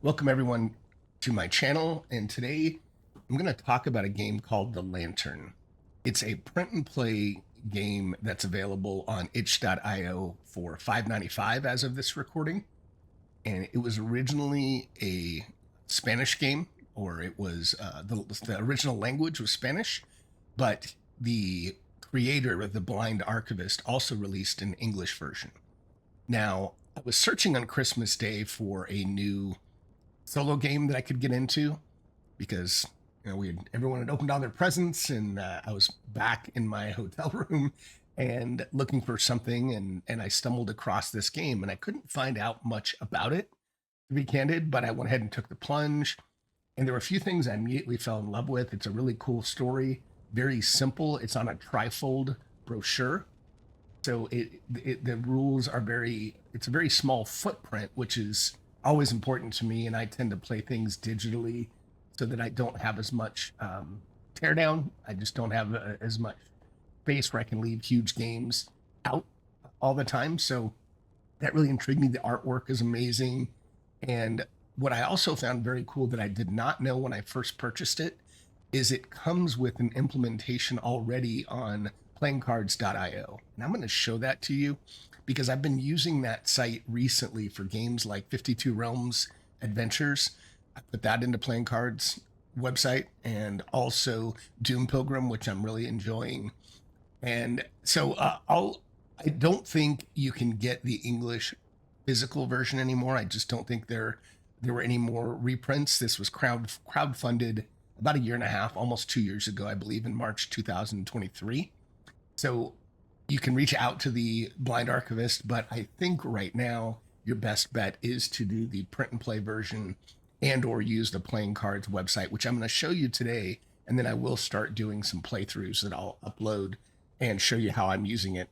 Welcome everyone to my channel, and today I'm going to talk about a game called The Lantern. It's a print and play game that's available on itch.io for $5.95 as of this recording, and it was originally a Spanish game, or it was the original language was Spanish, but the creator of The Blind Archivist also released an English version. Now, I was searching on Christmas Day for a new solo game that I could get into because everyone had opened all their presents, and I was back in my hotel room and looking for something, and I stumbled across this game, and I couldn't find out much about it, to be candid, but I went ahead and took the plunge, and there were a few things I immediately fell in love with. It's a really cool story, very simple. It's on a trifold brochure, so the rules are it's a very small footprint, which is always important to me, and I tend to play things digitally so that I don't have as much tear down. I just don't have as much space where I can leave huge games out all the time. So that really intrigued me. The artwork is amazing, and what I also found very cool that I did not know when I first purchased it is it comes with an implementation already on playingcards.io. And I'm going to show that to you because I've been using that site recently for games like 52 Realms Adventures. I put that into Playing Cards website, and also Doom Pilgrim, which I'm really enjoying. And so I don't think you can get the English physical version anymore. I just don't think there were any more reprints. This was crowdfunded about a year and a half, almost 2 years ago, I believe, in March 2023. So you can reach out to the Blind Archivist, but I think right now your best bet is to do the print and play version and or use the Playing Cards website, which I'm going to show you today, and then I will start doing some playthroughs that I'll upload and show you how I'm using it,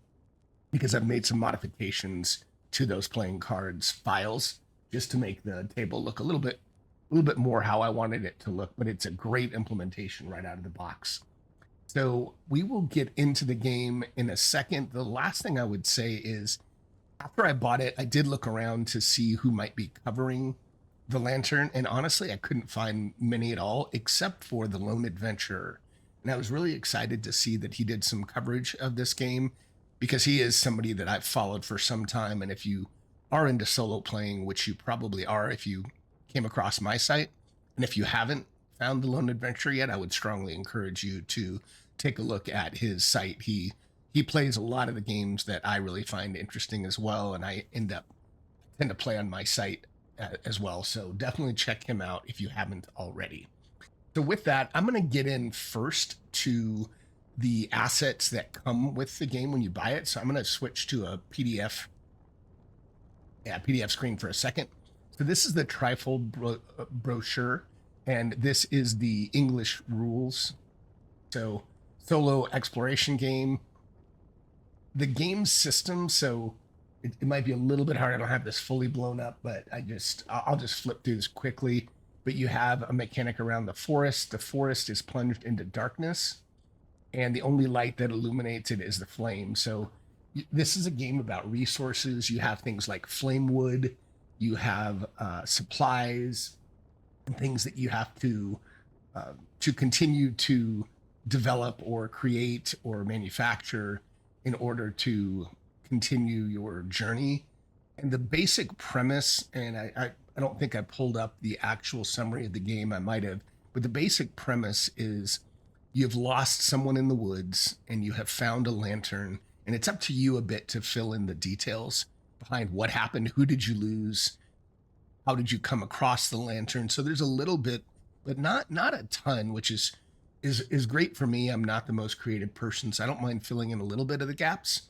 because I've made some modifications to those Playing Cards files just to make the table look a little bit more how I wanted it to look, but it's a great implementation right out of the box. So we will get into the game in a second. The last thing I would say is after I bought it, I did look around to see who might be covering the Lantern, and honestly, I couldn't find many at all except for the Lone Adventurer. And I was really excited to see that he did some coverage of this game because he is somebody that I've followed for some time. And if you are into solo playing, which you probably are if you came across my site, and if you haven't found the Lone Adventure yet, I would strongly encourage you to take a look at his site. He plays a lot of the games that I really find interesting as well, and I tend to play on my site as well. So definitely check him out if you haven't already. So with that, I'm going to get in first to the assets that come with the game when you buy it. So I'm going to switch to a PDF screen for a second. So this is the trifold brochure, and this is the English rules. So solo exploration game. The game system, so it might be a little bit hard. I don't have this fully blown up, but I'll just flip through this quickly. But you have a mechanic around the forest. The forest is plunged into darkness, and the only light that illuminates it is the flame. So this is a game about resources. You have things like flame wood, you have supplies, and things that you have to continue to develop or create or manufacture in order to continue your journey. And the basic premise, and I don't think I pulled up the actual summary of the game, I might have, but the basic premise is you've lost someone in the woods and you have found a lantern, and it's up to you a bit to fill in the details behind what happened. Who did you lose? How did you come across the lantern? So there's a little bit, but not a ton, which is great for me. I'm not the most creative person, so I don't mind filling in a little bit of the gaps.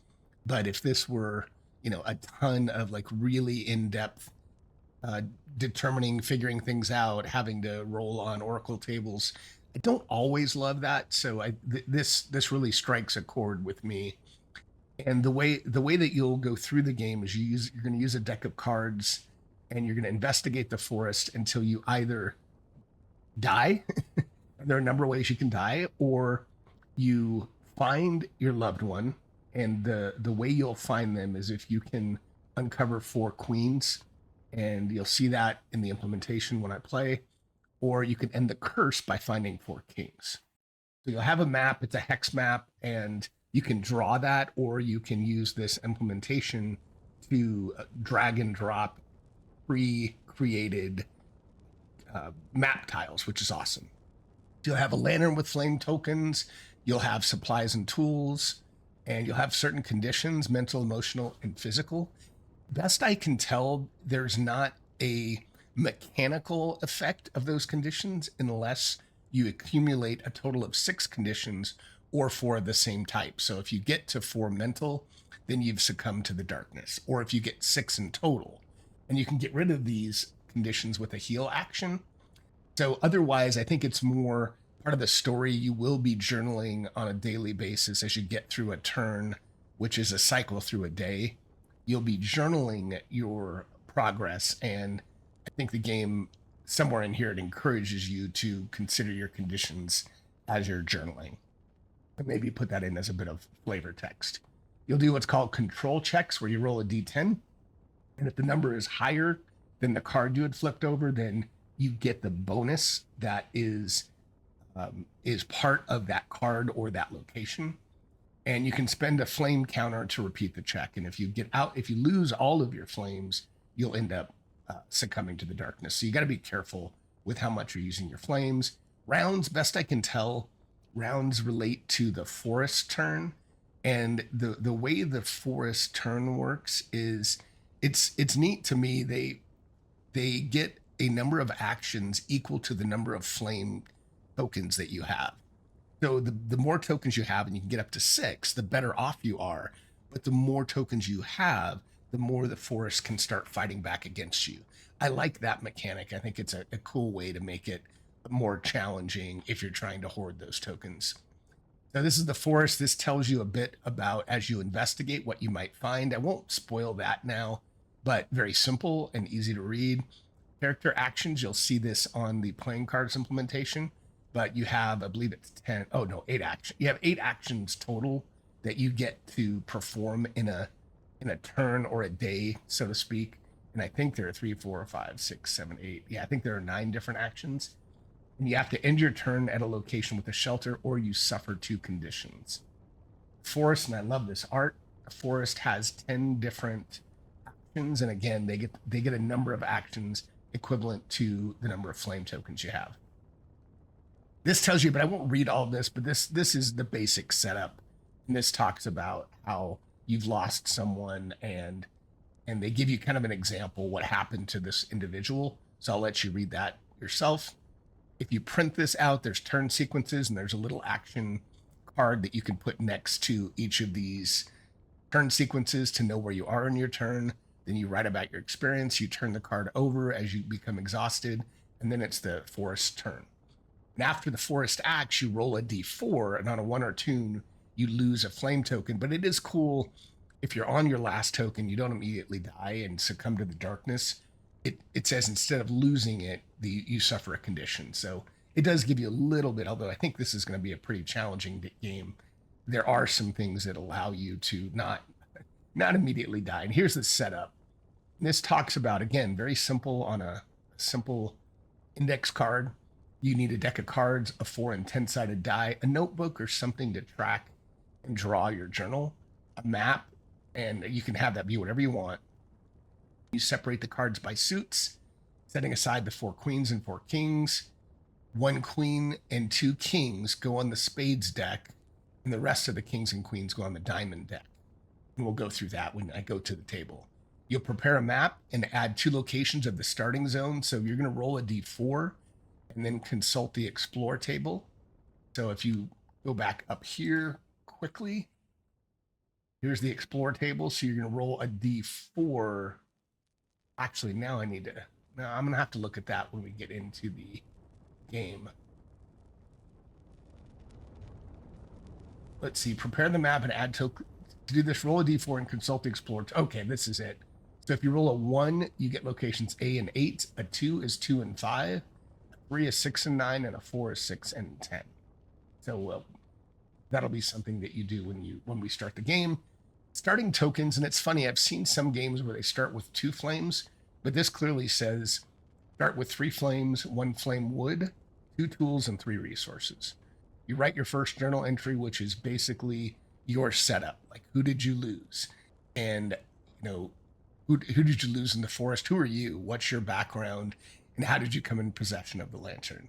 But if this were, a ton of like really in depth uh, determining, figuring things out, having to roll on Oracle tables, I don't always love that. So this really strikes a chord with me. And the way that you'll go through the game is you're going to use a deck of cards, and you're going to investigate the forest until you either die. There are a number of ways you can die, or you find your loved one, and the way you'll find them is if you can uncover four queens. and you'll see that in the implementation when I play. Or you can end the curse by finding 4 kings. So you'll have a map, it's a hex map, and you can draw that, or you can use this implementation to drag and drop pre-created map tiles, which is awesome. You'll have a lantern with flame tokens, you'll have supplies and tools, and you'll have certain conditions, mental, emotional, and physical. Best I can tell, there's not a mechanical effect of those conditions unless you accumulate a total of 6 conditions or 4 of the same type. So if you get to 4 mental, then you've succumbed to the darkness. Or if you get 6 in total, and you can get rid of these conditions with a heal action. So otherwise, I think it's more part of the story. You will be journaling on a daily basis as you get through a turn, which is a cycle through a day. You'll be journaling your progress, and I think the game somewhere in here it encourages you to consider your conditions as you're journaling, and maybe put that in as a bit of flavor text. You'll do what's called control checks, where you roll a d10, and if the number is higher than the card you had flipped over, then you get the bonus that is part of that card or that location. And you can spend a flame counter to repeat the check. And if you lose all of your flames, you'll end up succumbing to the darkness. So you got to be careful with how much you're using your flames. Rounds, best I can tell, rounds relate to the forest turn. And the way the forest turn works is it's neat to me. They get a number of actions equal to the number of flame tokens that you have. So the more tokens you have, and you can get up to 6, the better off you are. But the more tokens you have, the more the forest can start fighting back against you. I like that mechanic. I think it's a cool way to make it more challenging if you're trying to hoard those tokens. So this is the forest. This tells you a bit about, as you investigate, what you might find. I won't spoil that now, but very simple and easy to read. Character actions, you'll see this on the playing cards implementation, but you have, I believe it's 8 actions. You have 8 actions total that you get to perform in a turn or a day, so to speak. And I think there are 3, 4, 5, 6, 7, 8. Yeah, I think there are 9 different actions. And you have to end your turn at a location with a shelter, or you suffer 2 conditions. Forest, and I love this art. The forest has 10 different actions, and again, they get a number of actions equivalent to the number of flame tokens you have. This tells you, but I won't read all of this, but this is the basic setup. And this talks about how you've lost someone, and they give you kind of an example what happened to this individual. So I'll let you read that yourself. If you print this out, there's turn sequences, and there's a little action card that you can put next to each of these turn sequences to know where you are in your turn. Then you write about your experience. You turn the card over as you become exhausted, and then it's the forest turn. And after the forest acts, you roll a d4, and on a 1 or 2, you lose a flame token. But it is cool if you're on your last token, you don't immediately die and succumb to the darkness. It says instead of losing it, you suffer a condition. So it does give you a little bit, although I think this is going to be a pretty challenging game. There are some things that allow you to not immediately die. And here's the setup. This talks about, again, very simple on a simple index card. You need a deck of cards, a 4 and 10-sided die, a notebook or something to track and draw your journal, a map, and you can have that be whatever you want. You separate the cards by suits, setting aside the 4 queens and 4 kings. 1 queen and 2 kings go on the spades deck, and the rest of the kings and queens go on the diamond deck. And we'll go through that when I go to the table. You'll prepare a map and add 2 locations of the starting zone. So you're going to roll a d4 and then consult the explore table. So if you go back up here quickly, here's the explore table. So you're going to roll a d4. Actually, now I'm going to have to look at that when we get into the game. Let's see, prepare the map and add to do this, roll a d4 and consult the explore. Okay, this is it. So if you roll a 1, you get locations A and 8. A 2 is 2 and 5. A 3 is 6 and 9, and a 4 is 6 and 10. So that'll be something that you do when we start the game. Starting tokens, and it's funny, I've seen some games where they start with 2 flames, but this clearly says start with 3 flames, 1 flame wood, 2 tools, and 3 resources. You write your first journal entry, which is basically your setup. Like, who did you lose? And, you know, who did you lose in the forest? Who are you? What's your background? And how did you come in possession of the lantern?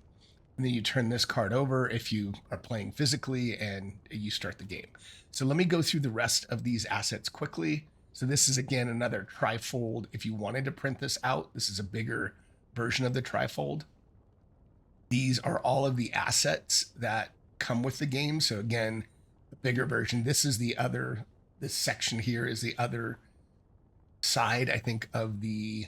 And then you turn this card over if you are playing physically, and you start the game. So let me go through the rest of these assets quickly. So this is, again, another trifold. If you wanted to print this out, this is a bigger version of the trifold. These are all of the assets that come with the game. So again, the bigger version. This is the other, this section here is the other side, I think, of the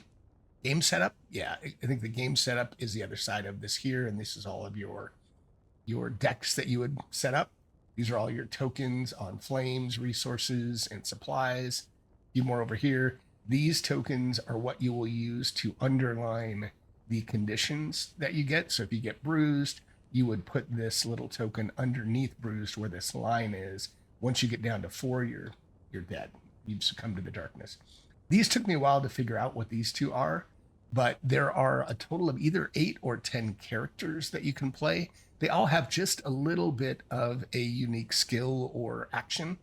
game setup. Yeah, I think the game setup is the other side of this here, and this is all of your decks that you would set up. These are all your tokens on flames, resources, and supplies. A few more over here. These tokens are what you will use to underline the conditions that you get. So if you get bruised, you would put this little token underneath bruised where this line is. Once you get down to 4, you're dead. You've succumbed to the darkness. These took me a while to figure out what these two are, but there are a total of either 8 or 10 characters that you can play. They all have just a little bit of a unique skill or action.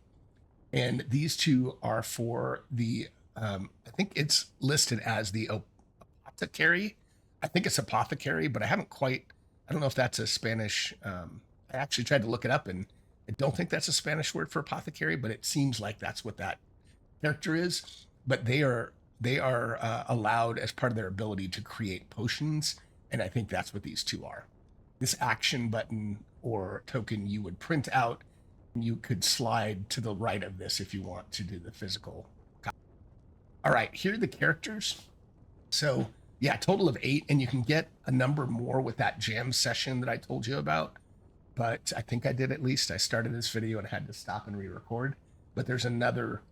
And these two are for the, I think it's listed as the apothecary. I think it's apothecary, but I don't know if that's a Spanish. I actually tried to look it up, and I don't think that's a Spanish word for apothecary, but it seems like that's what that character is. But they are allowed as part of their ability to create potions, and I think that's what these two are. This action button or token you would print out, and you could slide to the right of this if you want to do the physical. All right, here are the characters. So yeah, total of 8, and you can get a number more with that jam session that I told you about. But I think I did at least. I started this video and had to stop and re-record. But there's another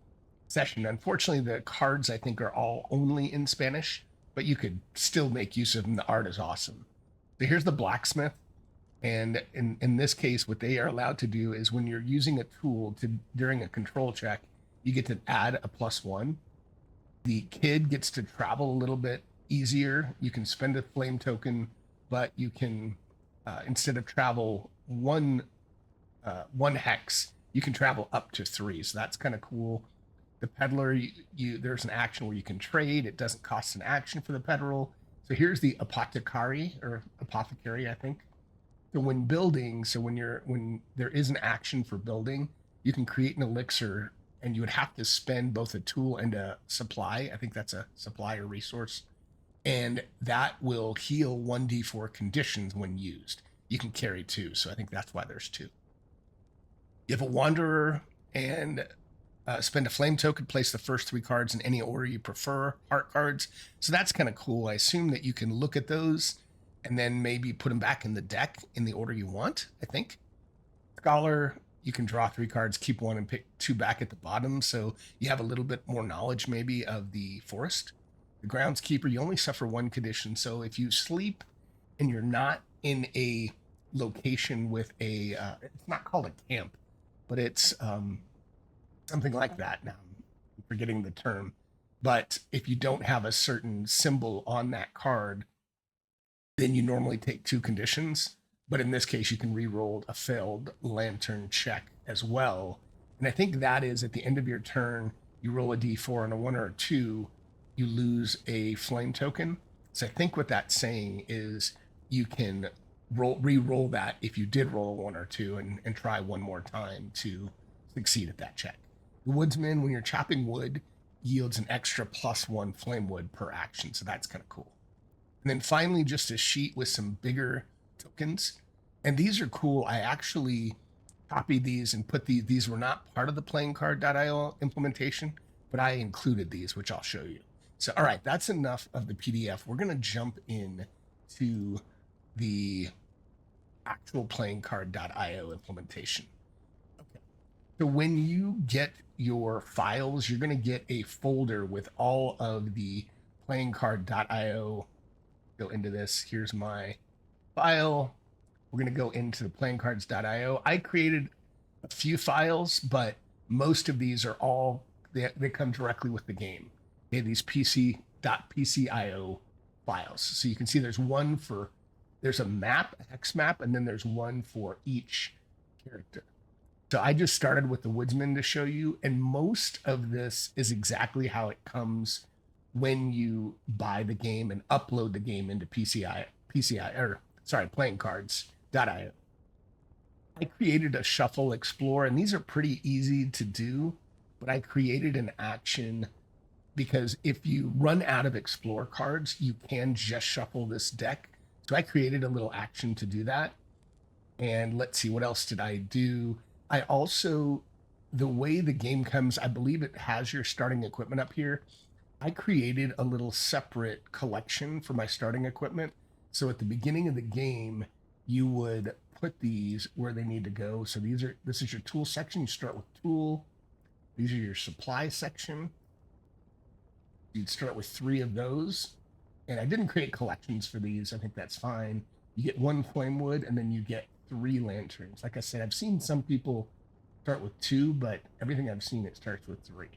session. Unfortunately, the cards I think are all only in Spanish, but you could still make use of them. The art is awesome. So here's the blacksmith. And in this case, what they are allowed to do is when you're using a tool during a control check, you get to add a +1. The kid gets to travel a little bit easier. You can spend a flame token, but you can, instead of travel one hex, you can travel up to 3. So that's kind of cool. The peddler, there's an action where you can trade. It doesn't cost an action for the peddler. So here's the apothecary, I think. So when building, when there is an action for building, you can create an elixir, and you would have to spend both a tool and a supply. I think that's a supply or resource. And that will heal 1d4 conditions when used. You can carry 2, so I think that's why there's 2. You have a wanderer, and spend a flame token, place the first 3 cards in any order you prefer, heart cards. So that's kind of cool. I assume that you can look at those and then maybe put them back in the deck in the order you want, I think. Scholar, you can draw 3 cards, keep 1, and pick 2 back at the bottom. So you have a little bit more knowledge maybe of the forest. The groundskeeper, you only suffer 1 condition. So if you sleep and you're not in a location with a, it's not called a camp, but it's something like that. Now I'm forgetting the term. But if you don't have a certain symbol on that card, then you normally take 2 conditions. But in this case, you can re-roll a failed lantern check as well. And I think that is at the end of your turn, you roll a d4, and a 1 or a 2, you lose a flame token. So I think what that's saying is you can re-roll that if you did roll a 1 or 2 and try one more time to succeed at that check. The woodsman, when you're chopping wood, yields an extra +1 flame wood per action. So that's kind of cool. And then finally, just a sheet with some bigger tokens. And these are cool. I actually copied these and put these were not part of the playingcard.io implementation, but I included these, which I'll show you. So, all right, that's enough of the PDF. We're going to jump in to the actual playingcard.io implementation. Okay. So when you get your files, you're going to get a folder with all of the playingcard.io. Go into this. Here's my file. We're going to go into the playingcards.io. I created a few files, but most of these are all, they come directly with the game. Okay, these PC .pcio files. So you can see there's a map, a hex map, and then there's one for each character. So I just started with the Woodsman to show you, and most of this is exactly how it comes when you buy the game and upload the game into playingcards.io. I created a shuffle explore, and these are pretty easy to do, but I created an action because if you run out of explore cards, you can just shuffle this deck. So I created a little action to do that. And let's see, what else did I do? I also, the way the game comes, I believe it has your starting equipment up here. I created a little separate collection for my starting equipment. So at the beginning of the game, you would put these where they need to go. So this is your tool section. You start with tool. These are your supply section. You'd start with 3 of those. And I didn't create collections for these. I think that's fine. You get 1 flame wood, and then you get 3 lanterns. Like I said, I've seen some people start with 2, but everything I've seen, it starts with 3.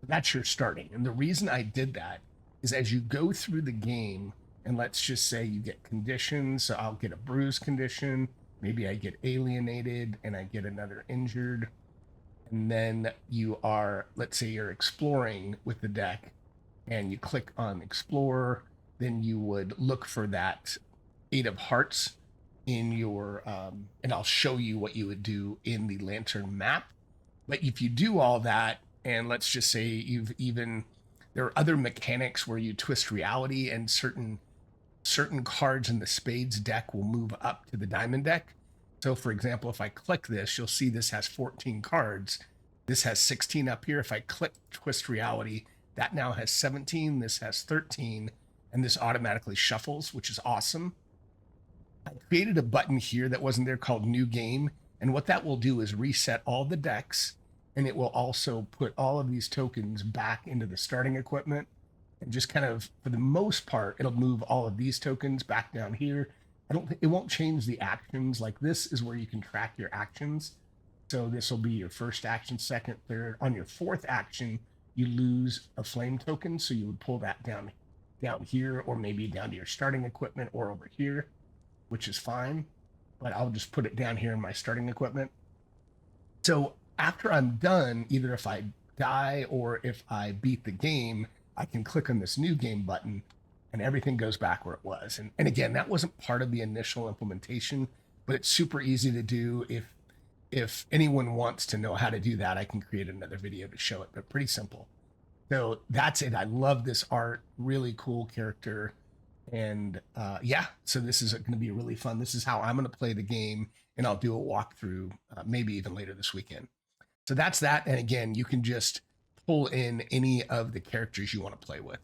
That's your starting. And the reason I did that is as you go through the game, and let's just say you get conditions. So I'll get a bruise condition. Maybe I get alienated and I get another injured. And then you are, let's say you're exploring with the deck and you click on explore, then you would look for that 8 of hearts in your, and I'll show you what you would do in the lantern map. But if you do all that, and let's just say there are other mechanics where you twist reality and certain cards in the spades deck will move up to the diamond deck. So for example, if I click this, you'll see this has 14 cards. This has 16 up here. If I click twist reality, that now has 17. This has 13, and this automatically shuffles, which is awesome. I created a button here that wasn't there called new game. And what that will do is reset all the decks, and it will also put all of these tokens back into the starting equipment. And just kind of, for the most part, it'll move all of these tokens back down here. It won't change the actions. Like this is where you can track your actions. So this will be your first action, second, third. On your 4th action, you lose a flame token. So you would pull that down here, or maybe down to your starting equipment or over here, which is fine. But I'll just put it down here in my starting equipment. So after I'm done, either if I die or if I beat the game, I can click on this new game button and everything goes back where it was. And again, that wasn't part of the initial implementation, but it's super easy to do. If anyone wants to know how to do that, I can create another video to show it, but pretty simple. So that's it. I love this art, really cool character. And yeah, so this is going to be really fun. This is how I'm going to play the game, and I'll do a walkthrough maybe even later this weekend. So that's that. And again, you can just pull in any of the characters you want to play with.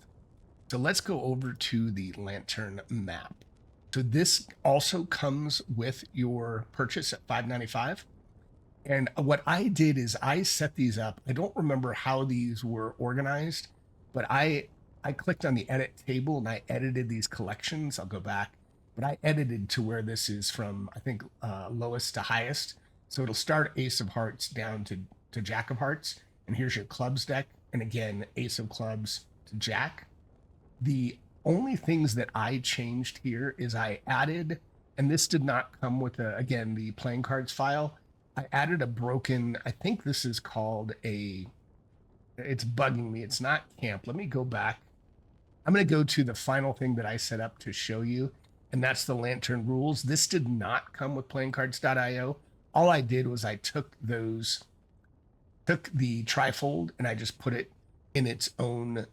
So let's go over to the lantern map. So this also comes with your purchase at $5.95. And what I did is I set these up. I don't remember how these were organized, but I clicked on the edit table and I edited these collections. I'll go back, but I edited to where this is from, I think, lowest to highest. So it'll start Ace of Hearts down to Jack of Hearts. And here's your clubs deck. And again, Ace of Clubs to Jack. The only things that I changed here is I added, and this did not come with, again, the playing cards file. I added a broken, I think this is called it's bugging me. It's not camp. Let me go back. I'm going to go to the final thing that I set up to show you, and that's the lantern rules. This did not come with playingcards.io. All I did was I took the trifold and I just put it in its own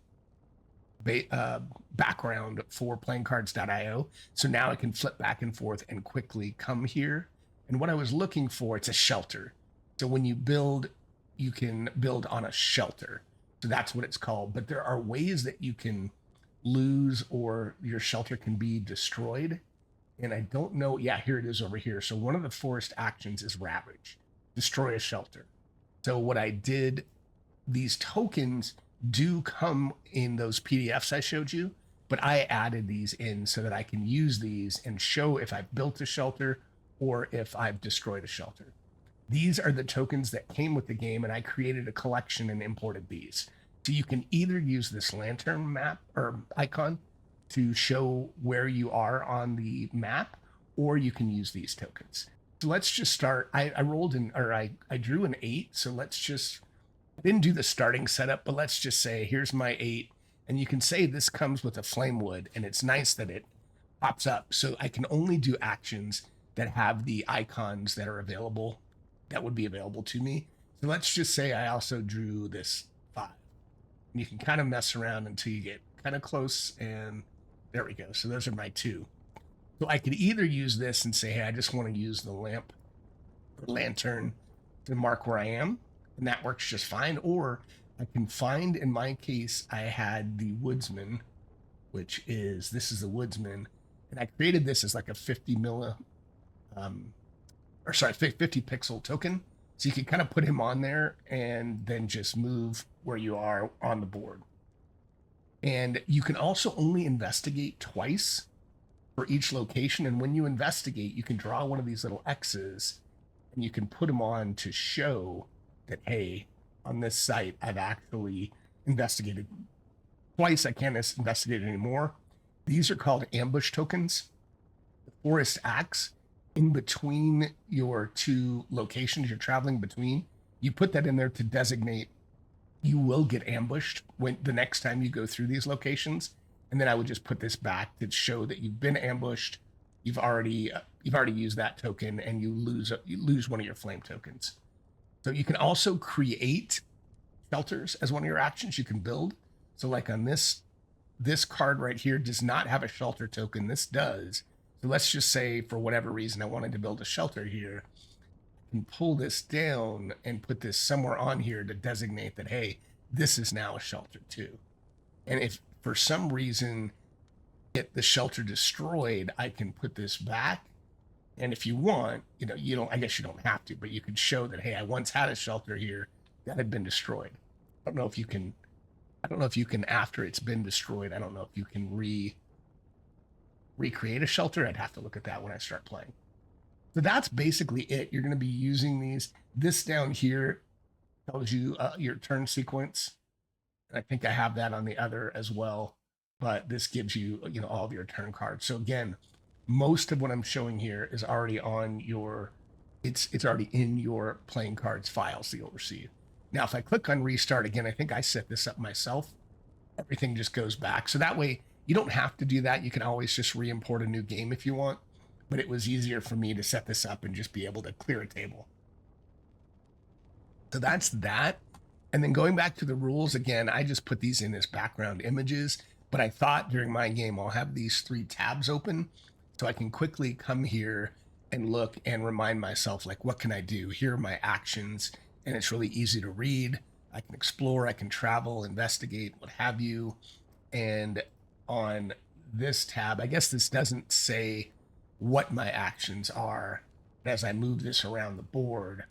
background for playingcards.io. So now I can flip back and forth and quickly come here. And what I was looking for, it's a shelter. So when you build, you can build on a shelter. So that's what it's called. But there are ways that you can lose or your shelter can be destroyed. And I don't know. Yeah, here it is over here. So one of the forest actions is Ravage, destroy a shelter. So what I did, these tokens do come in those PDFs I showed you, but I added these in so that I can use these and show if I've built a shelter or if I've destroyed a shelter. These are the tokens that came with the game, and I created a collection and imported these. So you can either use this lantern map or icon to show where you are on the map, or you can use these tokens. So let's just start. I rolled in, or I drew an 8. So let's just, I didn't do the starting setup, but let's just say, here's my 8. And you can say this comes with a flame wood, and it's nice that it pops up. So I can only do actions that have the icons that are available, that would be available to me. So let's just say I also drew this 5. And you can kind of mess around until you get kind of close, and there we go. So those are my 2. So I could either use this and say, hey, I just want to use the lamp or lantern to mark where I am, and that works just fine. Or I can find, in my case, I had the woodsman, which is, this is the woodsman, and I created this as like a 50 pixel token. So you can kind of put him on there and then just move where you are on the board. And you can also only investigate twice for each location. And when you investigate, you can draw one of these little X's and you can put them on to show that, hey, on this site, I've actually investigated twice. I can't investigate anymore. These are called ambush tokens. The forest acts in between your 2 locations you're traveling between. You put that in there to designate you will get ambushed when the next time you go through these locations. And then I would just put this back to show that you've been ambushed. You've already used that token, and you lose one of your flame tokens. So you can also create shelters as one of your actions. You can build. So like on this card right here does not have a shelter token. This does. So let's just say for whatever reason I wanted to build a shelter here. I can pull this down and put this somewhere on here to designate that, hey, this is now a shelter too. And if for some reason get the shelter destroyed, I can put this back. And if you want, you don't, I guess you don't have to, but you can show that, hey, I once had a shelter here that had been destroyed. I don't know if you can, after it's been destroyed, I don't know if you can recreate a shelter. I'd have to look at that when I start playing. So that's basically it. You're going to be using these. This down here tells you your turn sequence. And I think I have that on the other as well, but this gives you, all of your turn cards. So again, most of what I'm showing here is already on your, it's already in your playing cards file, so you'll receive. Now, if I click on restart again, I think I set this up myself. Everything just goes back. So that way you don't have to do that. You can always just re-import a new game if you want, but it was easier for me to set this up and just be able to clear a table. So that's that. And then going back to the rules again, I just put these in as background images, but I thought during my game, I'll have these 3 tabs open so I can quickly come here and look and remind myself, like, what can I do? Here are my actions, and it's really easy to read. I can explore, I can travel, investigate, what have you. And on this tab, I guess this doesn't say what my actions are. As I move this around the board,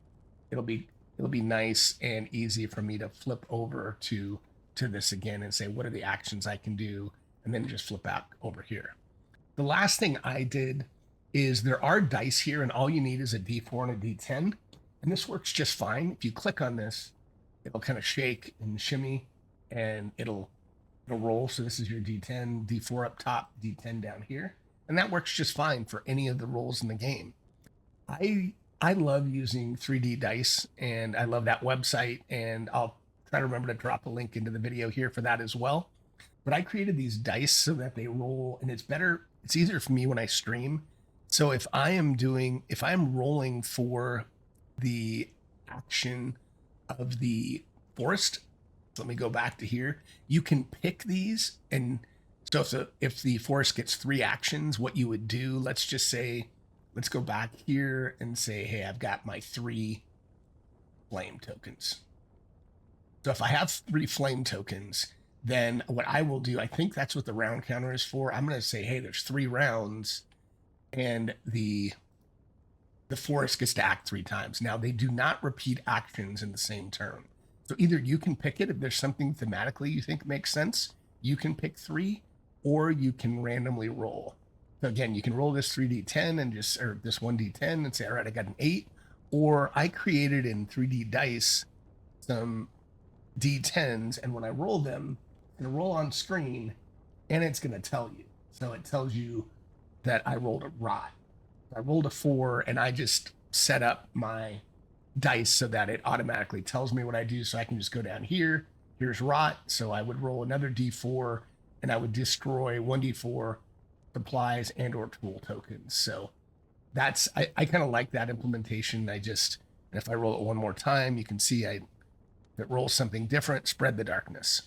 it'll be nice and easy for me to flip over to this again and say, what are the actions I can do? And then just flip back over here. The last thing I did is there are dice here, and all you need is a D4 and a D10. And this works just fine. If you click on this, it'll kind of shake and shimmy, and it'll roll. So this is your D10, D4 up top, D10 down here. And that works just fine for any of the rolls in the game. I love using 3D dice, and I love that website, and I'll try to remember to drop a link into the video here for that as well. But I created these dice so that they roll, and it's easier for me when I stream. So if I'm rolling for the action of the forest, let me go back to here. You can pick these, and so if the forest gets 3 actions, what you would do, let's just say, let's go back here and say, hey, I've got my 3 flame tokens. So if I have 3 flame tokens, then what I will do, I think that's what the round counter is for. I'm going to say, hey, there's 3 rounds, and the forest gets to act 3 times. Now, they do not repeat actions in the same turn. So either you can pick it if there's something thematically you think makes sense, you can pick 3, or you can randomly roll. So again, you can roll this 3d10 and or this 1d10 and say, all right, I got an 8. Or I created in 3D dice some D10s, and when I roll them, it's going to roll on screen, and it's going to tell you. So it tells you that I rolled a rot. I rolled a 4, and I just set up my dice so that it automatically tells me what I do. So I can just go down here. Here's rot. So I would roll another D4, and I would destroy 1D4 supplies and or tool tokens. So that's I kind of like that implementation. And if I roll it one more time, you can see if it rolls something different, spread the darkness.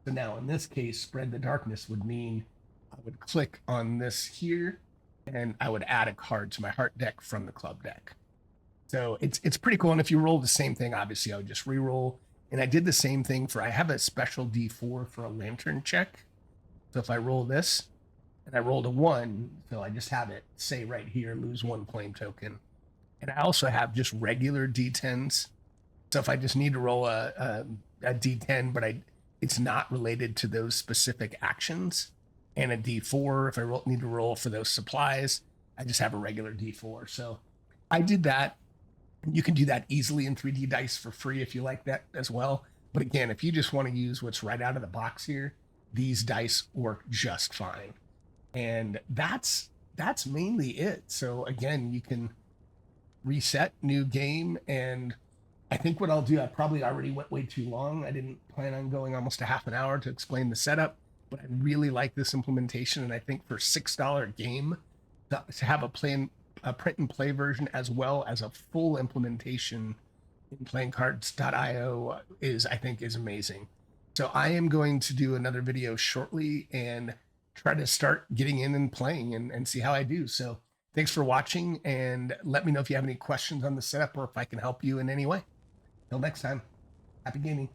So now in this case, spread the darkness would mean I would click on this here, and I would add a card to my heart deck from the club deck. So it's pretty cool. And if you roll the same thing, obviously I would just re-roll. And I did the same thing I have a special D4 for a lantern check. So if I roll this and I rolled a 1, so I just have it say right here, lose 1 flame token. And I also have just regular D10s. So if I just need to roll a D10, but it's not related to those specific actions, and a D4, if I need to roll for those supplies, I just have a regular D4. So I did that. You can do that easily in 3D Dice for free if you like that as well. But again, if you just want to use what's right out of the box here, these dice work just fine. And that's mainly it. So again, you can reset, new game, and I think what I'll do, I probably already went way too long. I didn't plan on going almost a half an hour to explain the setup, but I really like this implementation. And I think for $6 game, to have a print and play version as well as a full implementation in playingcards.io I think is amazing. So I am going to do another video shortly and try to start getting in and playing and see how I do. So thanks for watching, and let me know if you have any questions on the setup or if I can help you in any way. Till next time, happy gaming.